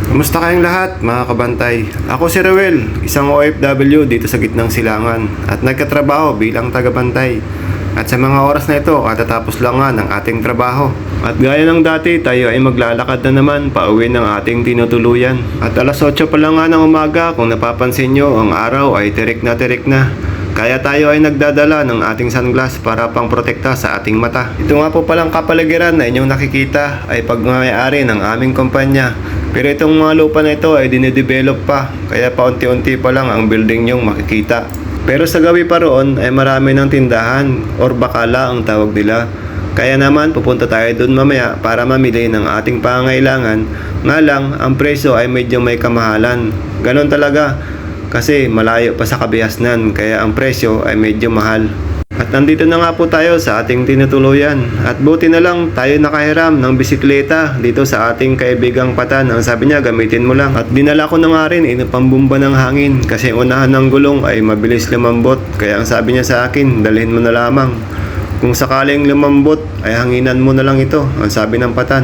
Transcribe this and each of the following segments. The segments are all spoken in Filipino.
Kamusta kayong lahat mga kabantay? Ako si Rowel, isang OFW dito sa gitnang silangan at nagkatrabaho bilang tagabantay. At sa mga oras na ito, katatapos lang nga ng ating trabaho. At gaya ng dati, tayo ay maglalakad na naman pauwi ng ating tinutuluyan. At alas 8 pa lang nga ng umaga, kung napapansin nyo, ang araw ay tirik na tirik na. Kaya tayo ay nagdadala ng ating sunglass para pang protekta sa ating mata. Ito nga po palang kapaligiran na inyong nakikita ay pagmamayari ng aming kumpanya. Pero itong mga lupa na ito ay dinedevelop pa, kaya paunti-unti pa lang ang building nyong makikita. Pero sa gawi pa roon ay marami ng tindahan or bakala ang tawag nila. Kaya naman pupunta tayo doon mamaya para mamili ng ating pangangailangan. Nga lang, ang presyo ay medyo may kamahalan. Ganon talaga kasi malayo pa sa Kabiasnan, kaya ang presyo ay medyo mahal. At nandito na nga po tayo sa ating tinutuluyan. At buti na lang tayo nakahiram ng bisikleta dito sa ating kaibigang Patan. Ang sabi niya, gamitin mo lang. At dinala ko na nga rin pambumba ng hangin kasi unahan ng gulong ay mabilis lumambot. Kaya ang sabi niya sa akin, dalhin mo na lamang. Kung sakaling lumambot ay hanginan mo na lang ito, ang sabi ng Patan.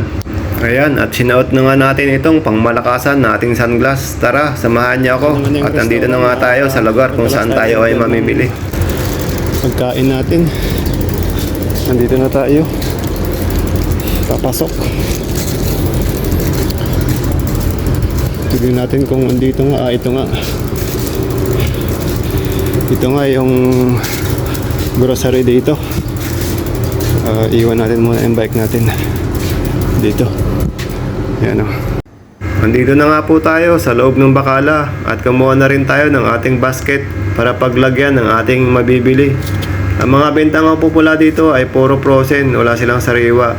Ayan, at sinuot na nga natin itong pangmalakasan na ating sunglass. Tara, samahan niyo ako. At nandito na nga tayo sa lugar kung saan tayo ay mamimili. Pagkain natin, nandito na tayo, papasok. Tignan natin kung andito nga. Ito nga yung grocery dito. Iwan natin muna yung bike natin dito. Yan o. Nandito na nga po tayo sa loob ng bakala at kumuha na rin tayo ng ating basket para paglagyan ng ating mabibili. Ang mga benta nga po pula dito ay puro frozen, wala silang sariwa.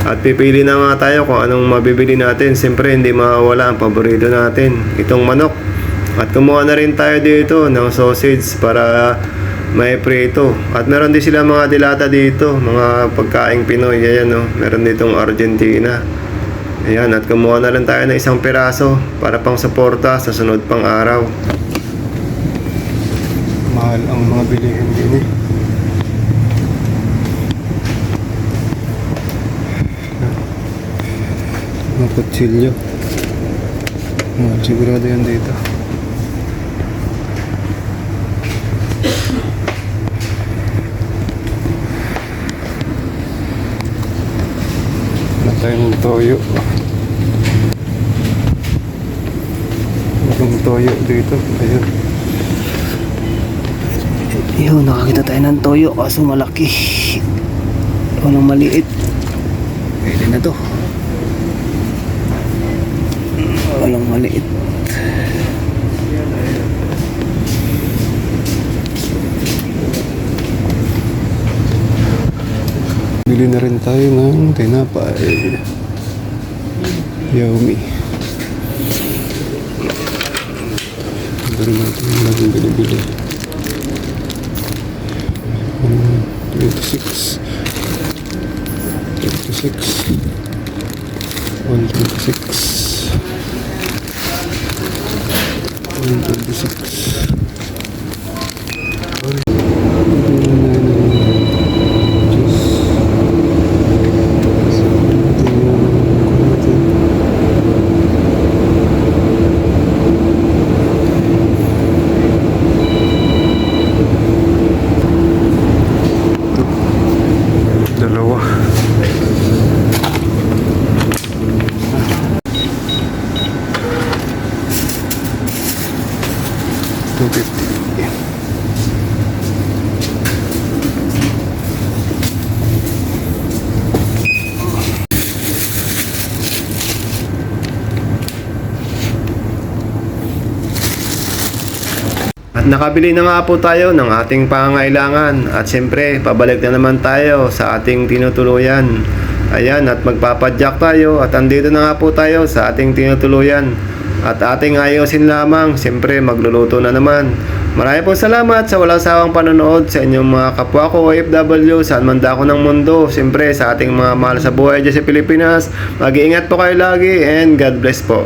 At pipili na nga tayo kung anong mabibili natin. Siyempre hindi mawawala ang paborito natin, itong manok. At kumuha na rin tayo dito ng sausage para may prito. At meron din sila mga dilata dito, mga pagkaing Pinoy. Ayan, meron ditong Argentina. Ayan, at kumuha na rin tayo ng isang piraso para pang suporta sa sunod pang araw. Mahal ang mga bilihin din eh. Mga kutsilyo. Sigurado yan dito. Wala tayong toyo. Walang toyo dito. Ayun. Yun, nakakita tayo ng toyo kaso malaki. Walang maliit. Pwede na to. Walang maliit. Bili na rin tayo ng tinapay. Yummy. Ito rin natin yung laging binibili. 26 126 dalawa. At nakabili na nga po tayo ng ating pangangailangan at siyempre pabalik na naman tayo sa ating tinutuluyan. Ayan, at magpapadyak tayo at andito na nga po tayo sa ating tinutuluyan at ating ayusin lamang. Siyempre magluluto na naman. Maraming po salamat sa walang sawang panonood sa inyong mga kapwa ko OFW saan man dako ng mundo. Siyempre sa ating mga mahal sa buhay dyan sa Pilipinas, mag-iingat po kayo lagi and God bless po.